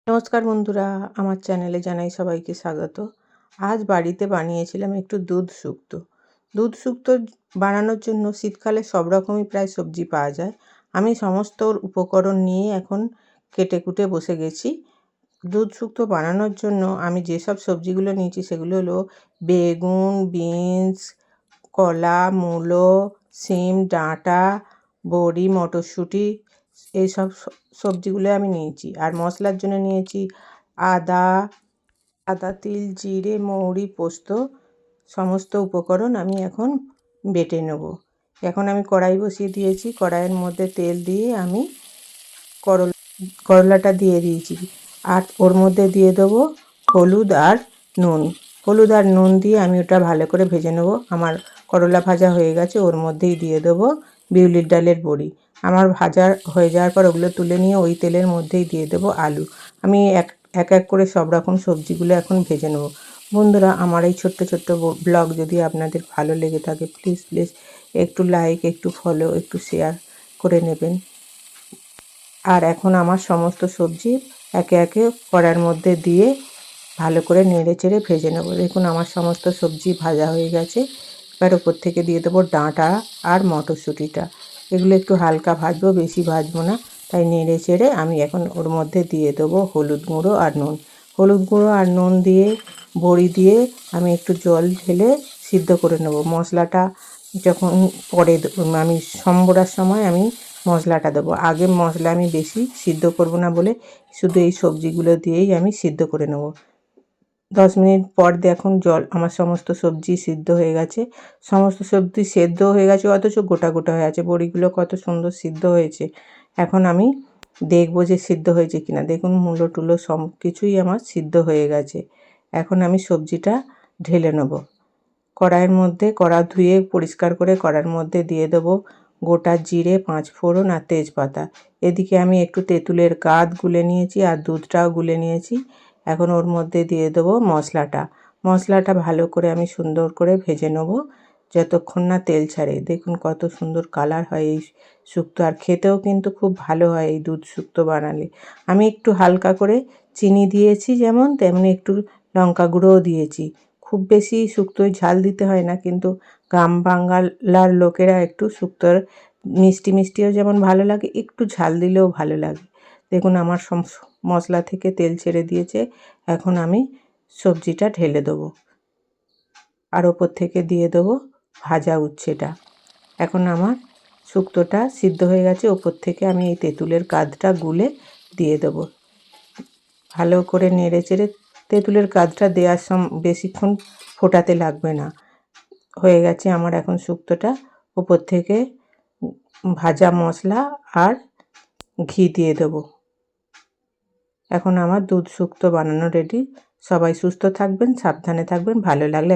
নমস্কার বন্ধুরা, আমার চ্যানেলে জানাই সবাইকে স্বাগত। আজ বাড়িতে বানিয়েছিলাম একটু দুধ শুক্তো। দুধ শুক্তো বানানোর জন্য শীতকালে সব রকমই প্রায় সবজি পাওয়া যায়। আমি সমস্ত উপকরণ নিয়ে এখন কেটে-কুটে বসে গেছি। দুধ শুক্তো বানানোর জন্য আমি যেসব সবজিগুলো নিয়েছি সেগুলো হলো বেগুন, বিনস, কলা, মূলো, শিম, ডাঁটা, বড়ি, মটরশুঁটি এইসব সবজিগুলো আমি নিয়েছি। আর মশলার জন্য নিয়েছি আদা, তিল, জিরে, মৌরি, পোস্ত সমস্ত উপকরণ আমি এখন বেটে নেব। এখন আমি কড়াই বসিয়ে দিয়েছি। কড়াইয়ের মধ্যে তেল দিয়ে আমি করলাটা দিয়ে দিয়েছি। আর ওর মধ্যে দিয়ে দেবো হলুদ আর নুন। হলুদ আর নুন দিয়ে আমি ওটা ভালো করে ভেজে নেব। আমার করলা ভাজা হয়ে গেছে। ওর মধ্যেই দিয়ে দেবো বিউলির ডালের বড়ি। আমার ভাজা হয়ে যাওয়ার পর ওগুলো তুলে নিয়ে ওই তেলের মধ্যেই দিয়ে দেবো আলু। আমি এক এক করে সব রকম সবজিগুলো এখন ভেজে নেব। বন্ধুরা, আমার এই ছোট্ট ছোট্ট ব্লগ যদি আপনাদের ভালো লেগে থাকে প্লিজ একটু লাইক, একটু ফলো, একটু শেয়ার করে নেবেন। আর এখন আমার সমস্ত সবজি একে একে কড়ার মধ্যে দিয়ে ভালো করে নেড়ে চেড়ে ভেজে নেব। দেখুন আমার সমস্ত সবজি ভাজা হয়ে গেছে। এবার ওপর থেকে দিয়ে দেবো ডাঁটা আর মটরশুঁটিটা। এগুলো একটু হালকা ভাজবো, বেশি ভাজবো না। তাই নেড়ে চেড়ে আমি এখন ওর মধ্যে দিয়ে দেবো হলুদ গুঁড়ো আর নুন। হলুদ গুঁড়ো আর নুন দিয়ে বড়ি দিয়ে আমি একটু জল ঢেলে সিদ্ধ করে নেব। মশলাটা যখন পরে আমি সম্বরার সময় আমি মশলাটা দেবো। আগে মশলা আমি বেশি সিদ্ধ করব না বলে শুধু এই সবজিগুলো দিয়েই আমি সিদ্ধ করে নেব। 10 মিনিট পর দেখুন আমার সমস্ত সবজি সিদ্ধ হয়ে গেছে। সমস্ত সবজি সেদ্ধ হয়ে গেছে অথচ গোটা গোটা হয়ে আছে। বড়িগুলো কত সুন্দর সিদ্ধ হয়েছে। এখন আমি দেখব যে সিদ্ধ হয়েছে কিনা। দেখুন মূলো টুলো সব কিছুই আমার সিদ্ধ হয়ে গেছে। এখন আমি সবজিটা ঢেলে নেব। কড়াইয়ের মধ্যে কড়া ধুয়ে পরিষ্কার করে কড়ার মধ্যে দিয়ে দেবো গোটা জিরে, 5 ফোড়ন আর তেজপাতা। এদিকে আমি একটু তেঁতুলের গাদ গুলে নিয়েছি আর দুধটাও গুলে নিয়েছি। এখন ওর মধ্যে দিয়ে দেবো মশলাটা ভালো করে আমি সুন্দর করে ভেজে নেব যতক্ষণ না তেল ছাড়ে। দেখুন কত সুন্দর কালার হয় এই শুক্তো, আর খেতেও কিন্তু খুব ভালো হয় এই দুধ শুক্তো বানালে। আমি একটু হালকা করে চিনি দিয়েছি যেমন, তেমনি একটু লঙ্কা গুঁড়োও দিয়েছি। খুব বেশি শুক্তোয় ঝাল দিতে হয় না, কিন্তু গ্রাম বাংলার লোকেরা একটু শুক্তোর মিষ্টি মিষ্টিও যেমন ভালো লাগে, একটু ঝাল দিলেও ভালো লাগে। দেখুন আমার মশলা থেকে তেল ছেড়ে দিয়েছে। এখন আমি সবজিটা ঢেলে দেবো আর ওপর থেকে দিয়ে দেবো ভাজা উচ্ছেটা। এখন আমার শুক্তোটা সিদ্ধ হয়ে গেছে। ওপর থেকে আমি এই তেঁতুলের গাদটা গুলে দিয়ে দেবো। ভালো করে নেড়ে চেড়ে তেঁতুলের গাদটা দেওয়ার বেশিক্ষণ ফোটাতে লাগবে না। হয়ে গেছে আমার এখন শুক্তোটা। ওপর থেকে ভাজা মশলা আর ঘি দিয়ে দেবো। এখন আমার দুধ শুক্তো বানানো রেডি। সবাই সুস্থ থাকবেন, সাবধানে থাকবেন। ভালো লাগলে